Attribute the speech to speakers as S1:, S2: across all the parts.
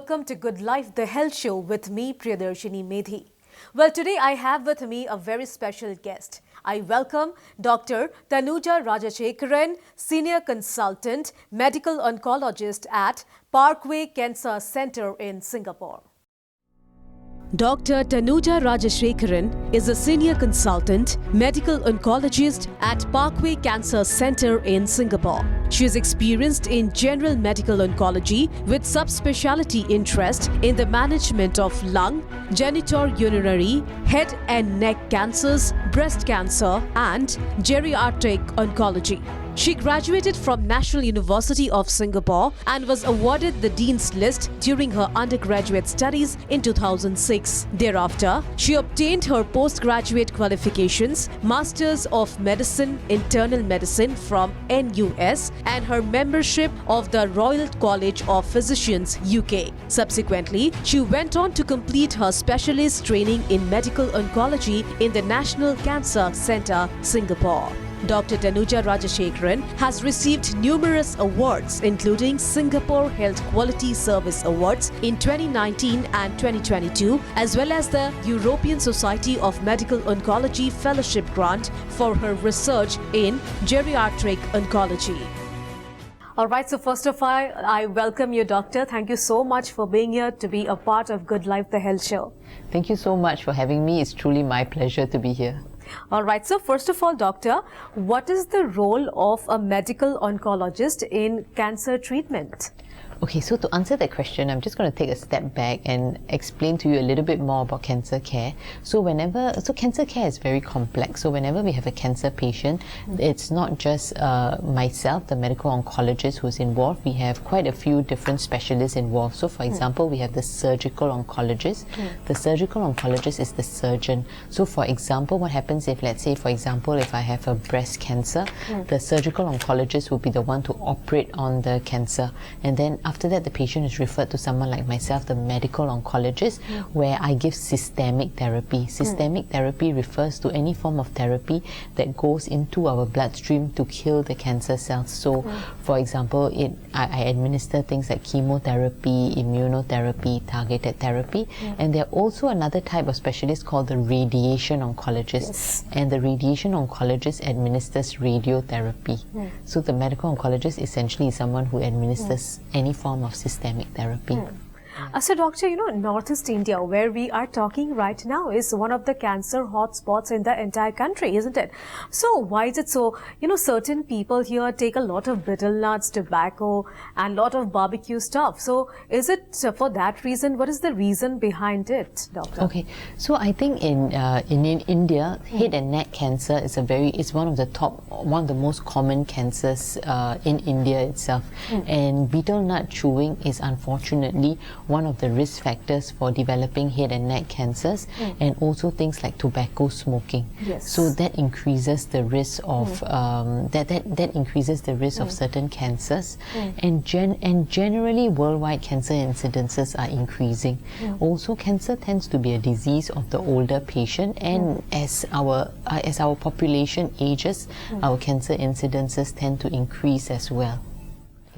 S1: welcome to Good Life, the Health Show with me, Priyadarshini Medhi. Well, today I have with me a very special guest. I welcome Dr. Tanuja Rajashekaran, Senior Consultant, Medical Oncologist at Parkway Cancer Center in Singapore. Dr. Tanuja Rajashekaran is a Senior Consultant, Medical Oncologist at Parkway Cancer Center in Singapore. She is experienced in general medical oncology with subspecialty interest in the management of lung, genitourinary, head and neck cancers, breast cancer, and geriatric oncology. She graduated from National University of Singapore and was awarded the Dean's List during her undergraduate studies in 2006. Thereafter, she obtained her postgraduate qualifications, Masters of Medicine, Internal Medicine from NUS, and her membership of the Royal College of Physicians, UK. Subsequently, she went on to complete her specialist training in medical oncology in the National Cancer Center, Singapore. Dr. Tanuja Rajashekaran has received numerous awards including Singapore Health Quality Service Awards in 2019 and 2022 as well as the European Society of Medical Oncology Fellowship Grant for her research in geriatric oncology. All right, so first of all, I welcome you, Doctor. Thank you so much for being here to be a part of Good Life, the Health Show.
S2: Thank you so much for having me. It's truly my pleasure to be here.
S1: All right, so first of all, Doctor, what is the role of a medical oncologist in cancer treatment?
S2: Okay, so to answer that question, I'm just going to take a step back and explain to you a little bit more about cancer care. So cancer care is very complex. So whenever we have a cancer patient, it's not just myself, the medical oncologist, who's involved. We have quite a few different specialists involved. So for example, we have the surgical oncologist. The surgical oncologist is the surgeon. So for example, what happens if, let's say, for example, if I have a breast cancer, the surgical oncologist will be the one to operate on the cancer. And then after that, the patient is referred to someone like myself, the medical oncologist, where I give systemic therapy. Systemic therapy refers to any form of therapy that goes into our bloodstream to kill the cancer cells. So, for example, I administer things like chemotherapy, immunotherapy, targeted therapy, and there are also another type of specialist called the radiation oncologist. And the radiation oncologist administers radiotherapy. So the medical oncologist essentially is someone who administers any form of systemic therapy.
S1: So Doctor, Northeast India, where we are talking right now, is one of the cancer hotspots in the entire country, isn't it? So why is it so? Certain people here take a lot of betel nuts, tobacco, and a lot of barbecue stuff. So is it for that reason? What is the reason behind it, Doctor?
S2: Okay, so I think in India, head and neck cancer is one of the most common cancers in India itself. And betel nut chewing is unfortunately one of the risk factors for developing head and neck cancers, and also things like tobacco smoking. So that increases the risk of that increases the risk of certain cancers, and generally worldwide cancer incidences are increasing. Also, cancer tends to be a disease of the older patient, and as our population ages, our cancer incidences tend to increase as well.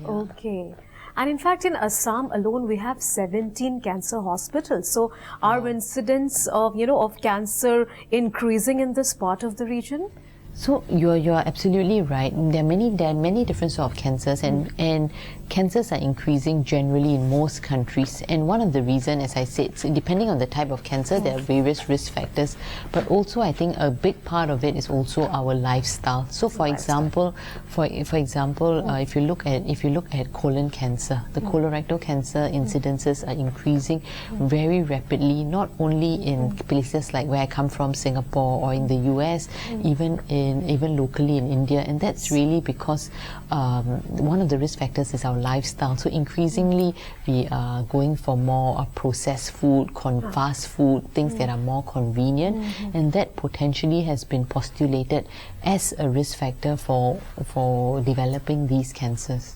S1: Okay. And in fact, in Assam alone, we have 17 cancer hospitals. So are incidents of cancer increasing in this part of the region?
S2: So you're absolutely right. There are many different sort of cancers, and cancers are increasing generally in most countries. And one of the reasons, as I said, depending on the type of cancer, there are various risk factors. But also, I think a big part of it is also our lifestyle. So, for example, if you look at colon cancer, the colorectal cancer incidences are increasing very rapidly. Not only in places like where I come from, Singapore, or in the US, even locally in India, and that's really because one of the risk factors is our lifestyle. So increasingly we are going for more processed food, fast food, things that are more convenient, and that potentially has been postulated as a risk factor for developing these cancers.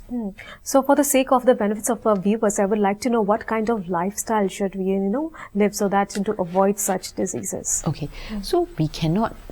S1: So for the sake of the benefits of our viewers, I would like to know what kind of lifestyle should we live so that to avoid such diseases.
S2: Okay, so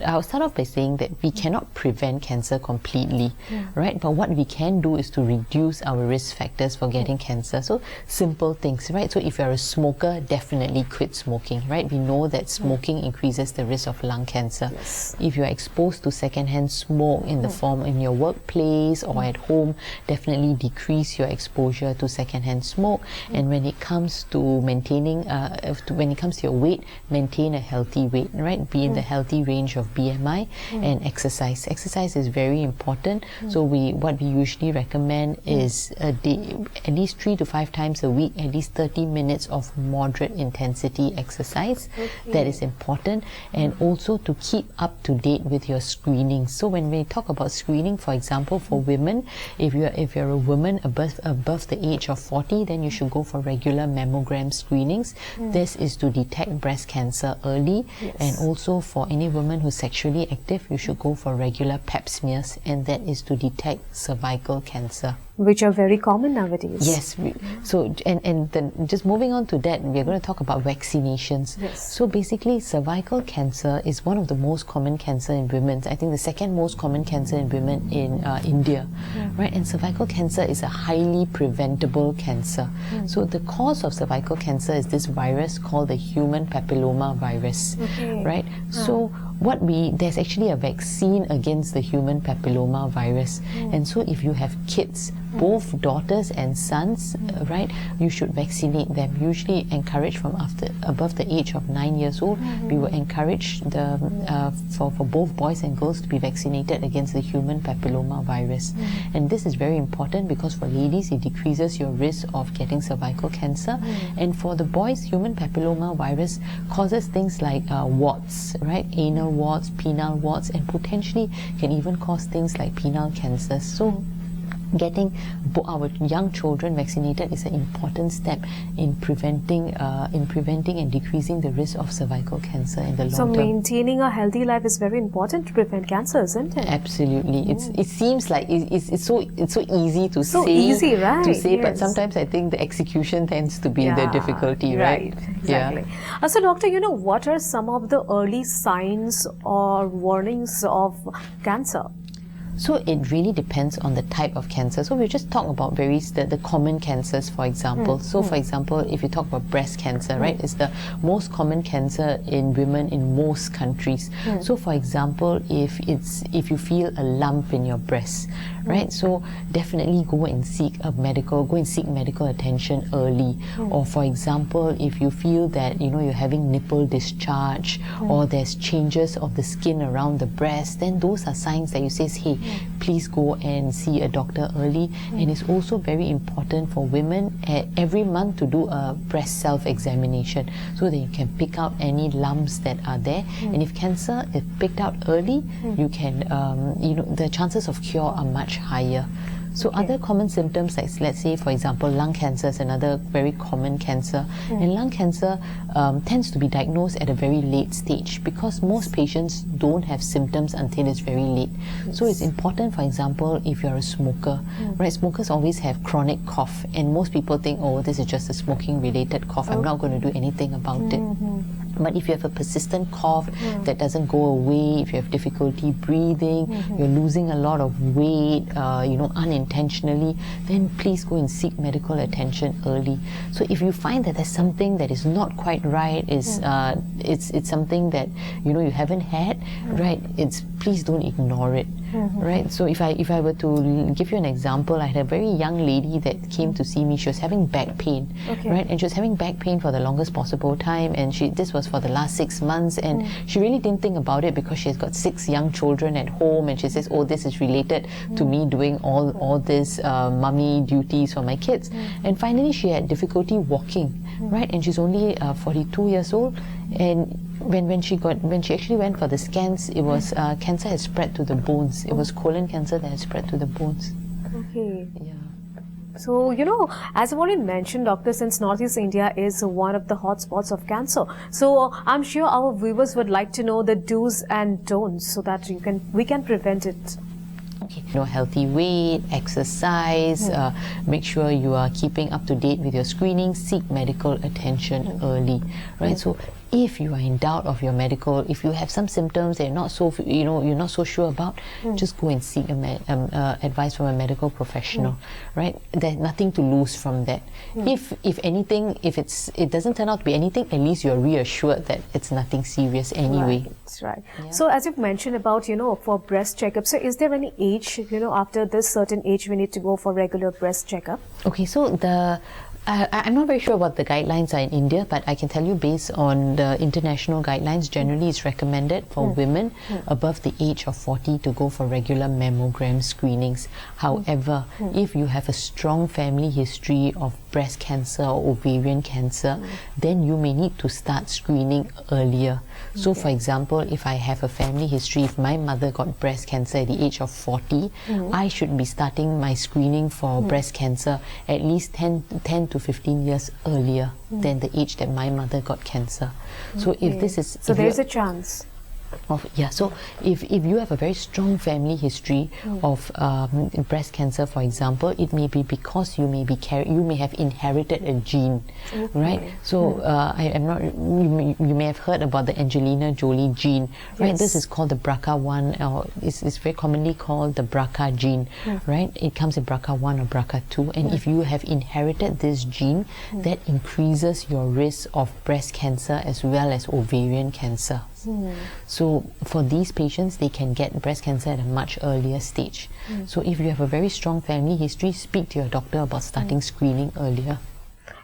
S2: I'll start off by saying that we cannot prevent cancer completely, right? But what we can do is to reduce our risk factors for getting cancer. So simple things, right? So if you're a smoker, definitely quit smoking, right? We know that smoking increases the risk of lung cancer.
S1: Yes.
S2: If you're exposed to secondhand smoke in the form in your workplace or at home, definitely decrease your exposure to secondhand smoke. And when it comes to maintaining, when it comes to your weight, maintain a healthy weight, right? Be in the healthy range of BMI and exercise. Exercise is very important. So what we usually recommend is a day, at least 3 to 5 times a week, at least 30 minutes of moderate intensity exercise. That is important. And also to keep up to date with your screening. So when we talk about screening, for example, for women, if you're a woman above the age of 40, then you should go for regular mammogram screenings. This is to detect breast cancer early. And also for any woman who's sexually active, you should go for regular pap smears, and that is to detect cervical cancer.
S1: Which are very common nowadays.
S2: Yes. So, and then just moving on to that, we're going to talk about vaccinations.
S1: Yes.
S2: So basically, cervical cancer is one of the most common cancer in women. I think the second most common cancer in women in India, right? And cervical cancer is a highly preventable cancer. So the cause of cervical cancer is this virus called the human papilloma virus, right? So there's actually a vaccine against the human papilloma virus. And so if you have kids, both daughters and sons, right, you should vaccinate them. Usually encourage from above the age of 9 years old. We will encourage for both boys and girls to be vaccinated against the human papilloma virus. And this is very important because for ladies it decreases your risk of getting cervical cancer. And for the boys, human papilloma virus causes things like warts, right, anal warts, penile warts, and potentially can even cause things like penile cancer. So getting our young children vaccinated is an important step in preventing and decreasing the risk of cervical cancer in the long term.
S1: So maintaining a healthy life is very important to prevent cancer, isn't it?
S2: Absolutely. It seems like it's so easy to
S1: so
S2: say.
S1: Easy, right?
S2: To say, but sometimes I think the execution tends to be the difficulty, right?
S1: Exactly. So doctor, what are some of the early signs or warnings of cancer?
S2: So it really depends on the type of cancer. So we just talk about the common cancers, for example. So for example, if you talk about breast cancer, right, it's the most common cancer in women in most countries. So for example, if you feel a lump in your breast, right, so definitely go and seek medical attention early. Or for example, if you feel that you're having nipple discharge or there's changes of the skin around the breast, then those are signs that you say, hey, please go and see a doctor early. And it's also very important for women every month to do a breast self-examination so that you can pick out any lumps that are there. And if cancer is picked out early, you can, the chances of cure are much higher. So other common symptoms, like let's say for example lung cancer is another very common cancer, and lung cancer tends to be diagnosed at a very late stage because most patients don't have symptoms until it's very late. So it's important, for example, if you're a smoker, right? Smokers always have chronic cough, and most people think, oh, this is just a smoking related cough, I'm not going to do anything about it. But if you have a persistent cough that doesn't go away, if you have difficulty breathing, you're losing a lot of weight, unintentionally, then please go and seek medical attention early. So if you find that there's something that is not quite right, it's something that you haven't had, right? Please don't ignore it. Right. So if I were to give you an example, I had a very young lady that came to see me. She was having back pain, right? And she was having back pain for the longest possible time, and this was for the last 6 months, and she really didn't think about it because she's got 6 young children at home, and she says, oh, this is related to me doing all this mummy duties for my kids. And finally she had difficulty walking, right? And she's only 42 years old, and when she actually went for the scans, it was cancer had spread to the bones. It was colon cancer that had spread to the bones.
S1: Okay.
S2: Yeah.
S1: So, as I've already mentioned, doctor, since Northeast India is one of the hotspots of cancer, so I'm sure our viewers would like to know the do's and don'ts so that we can prevent it.
S2: Okay. Healthy weight, exercise, make sure you are keeping up to date with your screening, seek medical attention early, right? So If you are in doubt of your medical, if you have some symptoms that you're not so, you're not so sure about, just go and seek advice from a medical professional, right? There's nothing to lose from that. If anything, if it doesn't turn out to be anything, at least you're reassured that it's nothing serious anyway.
S1: Right. That's right. Yeah. So as you've mentioned about, for breast checkup, so is there any age, after this certain age we need to go for regular breast checkup?
S2: Okay, so I'm not very sure what the guidelines are in India, but I can tell you based on the international guidelines, generally it's recommended for women above the age of 40 to go for regular mammogram screenings. However, if you have a strong family history of breast cancer or ovarian cancer, then you may need to start screening earlier. So for example, if I have a family history, if my mother got breast cancer at the age of 40, I should be starting my screening for breast cancer at least 10 to 15 years earlier than the age that my mother got cancer. So if this is...
S1: So there's a chance.
S2: So if you have a very strong family history of breast cancer, for example, it may be because you may have inherited a gene, right? So you may have heard about the Angelina Jolie gene, right?
S1: Yes.
S2: This is called the BRCA1, or it's very commonly called the BRCA gene, right? It comes in BRCA1 or BRCA2, and if you have inherited this gene, that increases your risk of breast cancer as well as ovarian cancer. So for these patients, they can get breast cancer at a much earlier stage. So if you have a very strong family history, speak to your doctor about starting screening earlier.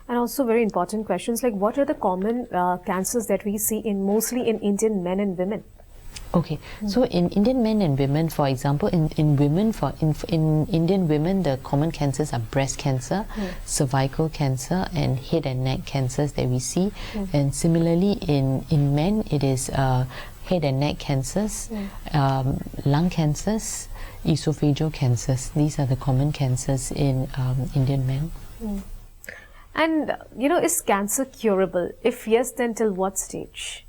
S1: And also very important questions like what are the common cancers that we see mostly in Indian men and women?
S2: Okay, so in Indian men and women, for example, in Indian women, the common cancers are breast cancer, cervical cancer, and head and neck cancers that we see. And similarly, in men, it is head and neck cancers, lung cancers, esophageal cancers. These are the common cancers in Indian men.
S1: And, is cancer curable? If yes, then till what stage?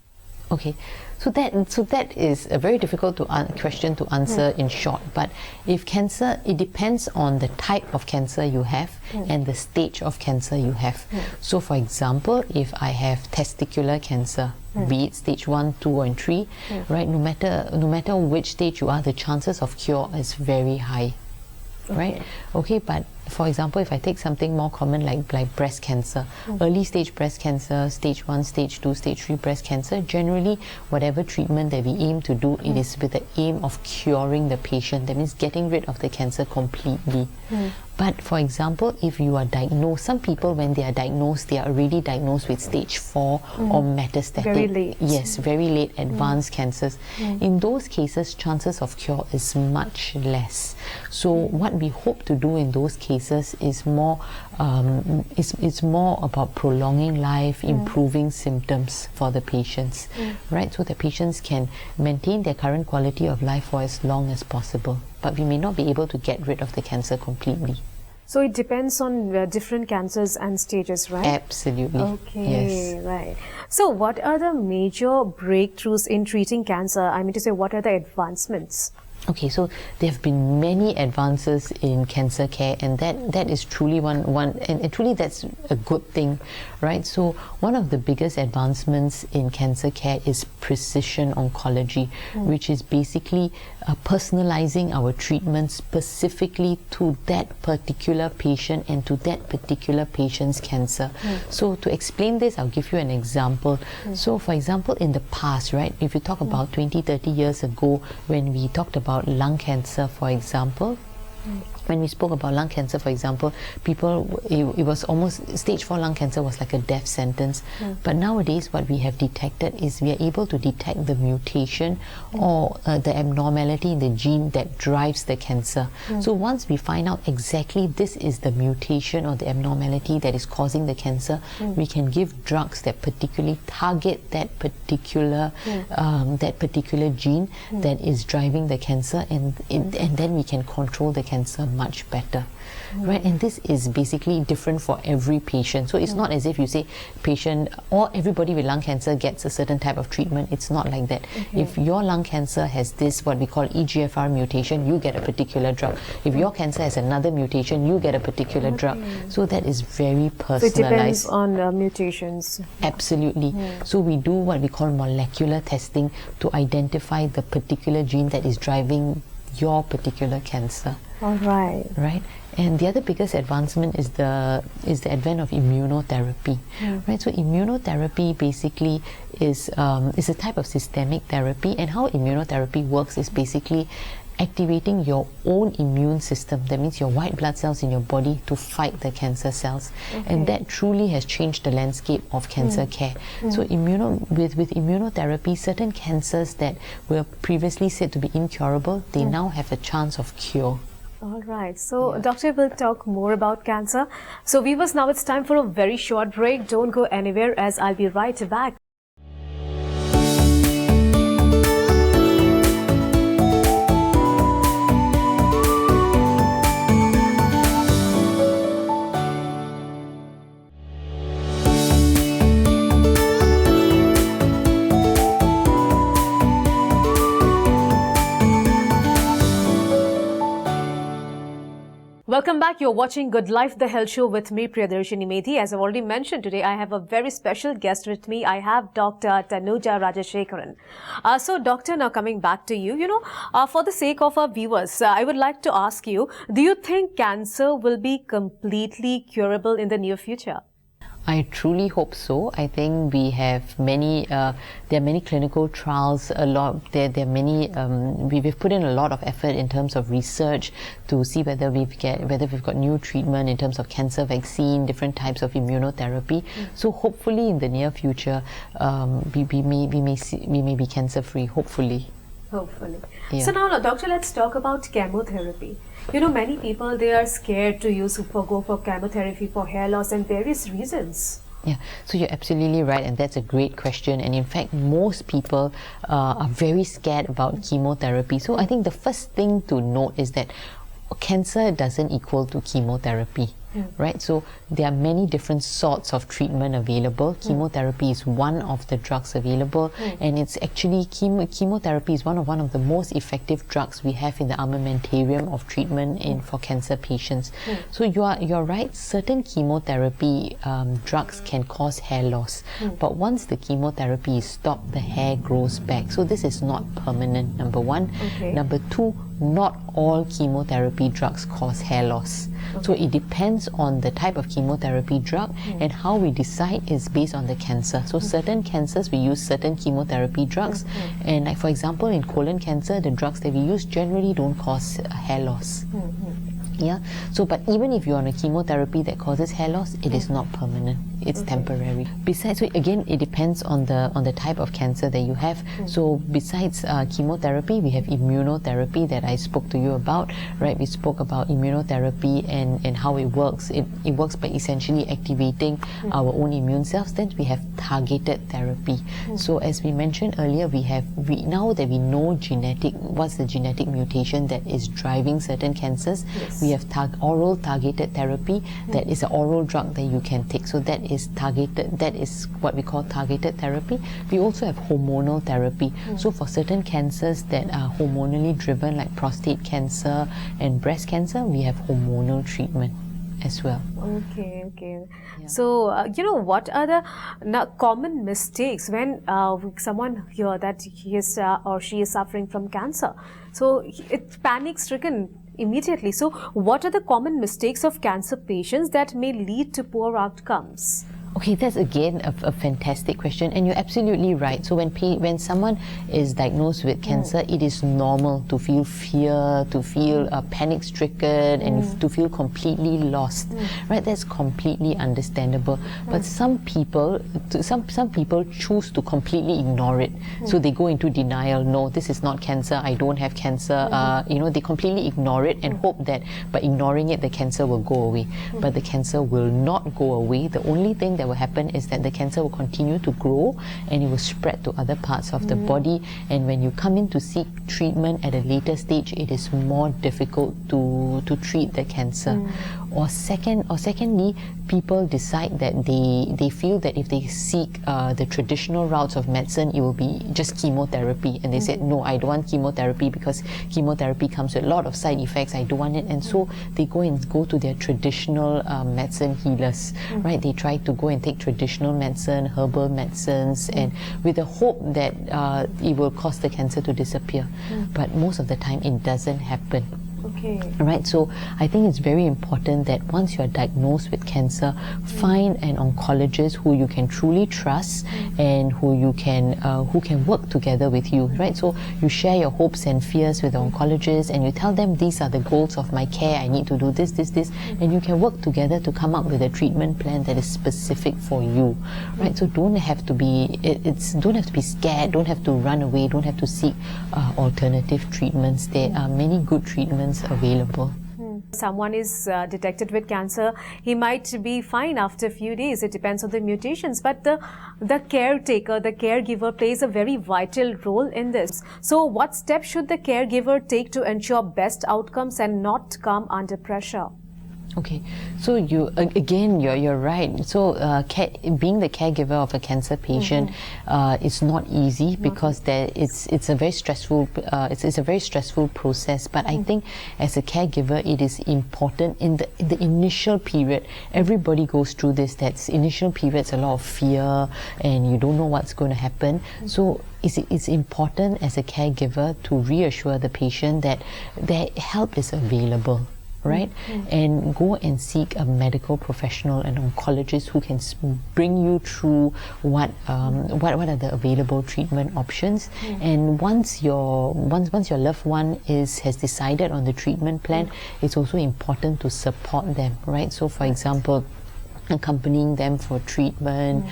S2: Okay, so that is a very difficult question to answer in short. But if cancer, it depends on the type of cancer you have and the stage of cancer you have. So, for example, if I have testicular cancer, be it stage 1, 2, and 3, right? No matter which stage you are, the chances of cure is very high, right? Okay, but for example, if I take something more common like breast cancer, early stage breast cancer, stage 1, stage 2, stage 3 breast cancer, generally whatever treatment that we aim to do, it is with the aim of curing the patient. That means getting rid of the cancer completely. But for example, if you are diagnosed, some people when they are diagnosed, they are already diagnosed with stage 4 or metastatic.
S1: Very late.
S2: Yes, very late advanced cancers. In those cases, chances of cure is much less. So what we hope to do in those cases is more it's more about prolonging life, improving symptoms for the patients, right? So the patients can maintain their current quality of life for as long as possible. But we may not be able to get rid of the cancer completely.
S1: So it depends on different cancers and stages, right?
S2: Absolutely.
S1: Okay,
S2: yes.
S1: Right. So what are the major breakthroughs in treating cancer? I mean to say, what are the advancements?
S2: Okay, so there have been many advances in cancer care, and that is truly and truly that's a good thing, right? So one of the biggest advancements in cancer care is precision oncology, which is basically personalizing our treatment specifically to that particular patient and to that particular patient's cancer. So to explain this, I'll give you an example. So for example, in the past, right, if you talk about 20, 30 years ago, when we talked about lung cancer, for example, when we spoke about lung cancer, for example, it was almost, stage 4 lung cancer was like a death sentence. But nowadays what we have detected is we are able to detect the mutation or the abnormality in the gene that drives the cancer. So once we find out exactly this is the mutation or the abnormality that is causing the cancer, we can give drugs that particularly target that particular gene that is driving the cancer, and then we can control the cancer much better. Right, and this is basically different for every patient. So it's not as if you say patient or everybody with lung cancer gets a certain type of treatment. It's not like that. If your lung cancer has this what we call EGFR mutation, you get a particular drug. If your cancer has another mutation, you get a particular drug. So that is very personalized.
S3: So it depends on mutations.
S2: Absolutely. So we do what we call molecular testing to identify the particular gene that is driving your particular cancer.
S3: All right.
S2: Right, and the other biggest advancement is the advent of immunotherapy. Right, so immunotherapy basically is a type of systemic therapy, and how immunotherapy works is basically activating your own immune system. That means your white blood cells in your body to fight the cancer cells, and that truly has changed the landscape of cancer care. So with immunotherapy, certain cancers that were previously said to be incurable, they now have a chance of cure.
S3: All right. So, Doctor will talk more about cancer. So, viewers, now it's time for a very short break. Don't go anywhere, as I'll be right back. Welcome back. You're watching Good Life, the Health Show with me, Priyadarshini Medhi. As I've already mentioned today, I have a very special guest with me. I have Dr. Tanuja Rajashekaran. So, Doctor, now coming back to you, for the sake of our viewers, I would like to ask you, do you think cancer will be completely curable in the near future?
S2: I truly hope so. I think we have many, there are many clinical trials, there are many, we've put in a lot of effort in terms of research to see whether we've got new treatment in terms of cancer vaccine, different types of immunotherapy. So hopefully in the near future, we may be cancer free, hopefully.
S3: Hopefully.
S2: Yeah.
S3: So now, Doctor, let's talk about chemotherapy. Many people, they are scared to go for chemotherapy for hair loss and various reasons.
S2: Yeah, so you're absolutely right, and that's a great question. And in fact, most people are very scared about chemotherapy. So I think the first thing to note is that cancer doesn't equal to chemotherapy. Right, so there are many different sorts of treatment available. Chemotherapy is one of the drugs available, and it's actually chemotherapy is one of the most effective drugs we have in the armamentarium of treatment for cancer patients. So you're right. Certain chemotherapy drugs can cause hair loss, but once the chemotherapy is stopped, the hair grows back. So this is not permanent. Number one. Number two, not all chemotherapy drugs cause hair loss. So it depends on the type of chemotherapy drug, and how we decide is based on the cancer. So certain cancers we use certain chemotherapy drugs, and like for example in colon cancer, the drugs that we use generally don't cause hair loss. Yeah. So, but even if you're on a chemotherapy that causes hair loss, it is not permanent. It's temporary. Besides, so again, it depends on the type of cancer that you have. So, besides chemotherapy, we have immunotherapy that I spoke to you about. Right? We spoke about immunotherapy and how it works. It works by essentially activating our own immune cells. Then we have targeted therapy. So, as we mentioned earlier, now that we know what's the genetic mutation that is driving certain cancers. We have oral targeted therapy, that is an oral drug that you can take. So that is targeted, that is what we call targeted therapy. We also have hormonal therapy. So for certain cancers that are hormonally driven, like prostate cancer and breast cancer, we have hormonal treatment as well.
S3: Okay. Yeah. So, what are the common mistakes when someone hears that he is or she is suffering from cancer? So, it's panic-stricken immediately. So, what are the common mistakes of cancer patients that may lead to poor outcomes?
S2: Okay, that's again a fantastic question, and you're absolutely right. So when someone is diagnosed with cancer, it is normal to feel fear, to feel panic-stricken, and to feel completely lost. Right? That's completely understandable. But some people choose to completely ignore it. So they go into denial. No, this is not cancer. I don't have cancer. They completely ignore it and hope that by ignoring it, the cancer will go away. But the cancer will not go away. The only thing that that will happen is that the cancer will continue to grow and it will spread to other parts of the body. And when you come in to seek treatment at a later stage, it is more difficult to treat the cancer. Or secondly, people decide that they feel that if they seek the traditional routes of medicine, it will be just chemotherapy. And they said, no, I don't want chemotherapy because chemotherapy comes with a lot of side effects. I don't want it. And so they go to their traditional medicine healers, right? They try to go and take traditional medicine, herbal medicines, and with the hope that it will cause the cancer to disappear. But most of the time, it doesn't happen.
S3: Okay.
S2: Right, so I think it's very important that once you're diagnosed with cancer, find an oncologist who you can truly trust and who can work together with you. Right, so you share your hopes and fears with the oncologist, and you tell them these are the goals of my care. I need to do this, and you can work together to come up with a treatment plan that is specific for you. Right, so don't have to be scared. Don't have to run away. Don't have to seek alternative treatments. There are many good treatments available.
S3: Someone is detected with cancer, he might be fine after a few days. It depends on the mutations, but the caretaker, the caregiver plays a very vital role in this. So what steps should the caregiver take to ensure best outcomes and not come under pressure?
S2: Okay, so you're right. So being the caregiver of a cancer patient is not easy because it's a very stressful process. But I think as a caregiver, it is important in the initial period. Everybody goes through this. That's initial periods, a lot of fear, and you don't know what's going to happen. So it's important as a caregiver to reassure the patient that their help is available. Right, and go and seek a medical professional, an oncologist who can bring you through what are the available treatment options. And once your loved one has decided on the treatment plan, it's also important to support them. Right, so for example, accompanying them for treatment,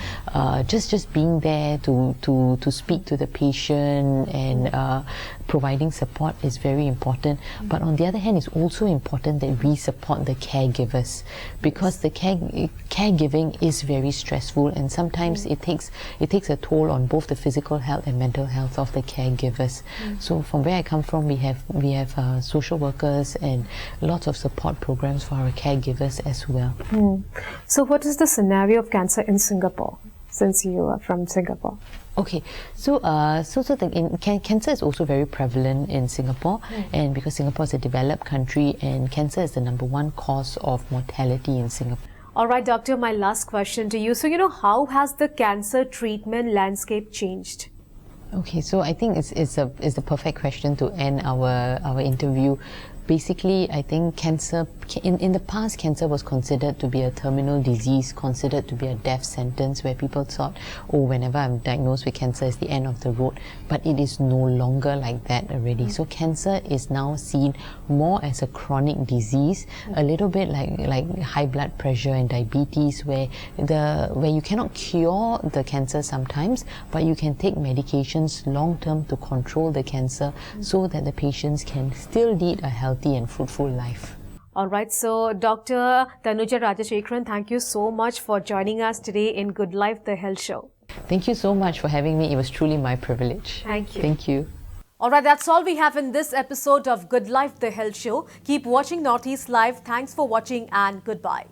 S2: just being there to speak to the patient and providing support is very important. But on the other hand, it's also important that we support the caregivers, because the caregiving is very stressful, and sometimes it takes a toll on both the physical health and mental health of the caregivers. So from where I come from, we have social workers and lots of support programs for our caregivers as well.
S3: So what is the scenario of cancer in Singapore, since you are from Singapore?
S2: Okay, so cancer is also very prevalent in Singapore, and because Singapore is a developed country, and cancer is the #1 cause of mortality in Singapore.
S3: All right, doctor, my last question to you. So, how has the cancer treatment landscape changed?
S2: Okay, so I think it's the perfect question to end our interview. Basically, I think cancer, in the past, cancer was considered to be a terminal disease, considered to be a death sentence, where people thought, oh, whenever I'm diagnosed with cancer, it's the end of the road. But it is no longer like that already. So cancer is now seen more as a chronic disease, a little bit like high blood pressure and diabetes, where you cannot cure the cancer sometimes, but you can take medications long term to control the cancer so that the patients can still lead a healthy and fruitful life.
S3: All right, so Dr. Tanuja Rajashekharan, thank you so much for joining us today in Good Life, the Health Show.
S2: Thank you so much for having me. It was truly my privilege.
S3: Thank you.
S2: Thank you.
S3: All right, that's all we have in this episode of Good Life, the Health Show. Keep watching Northeast Live. Thanks for watching and goodbye.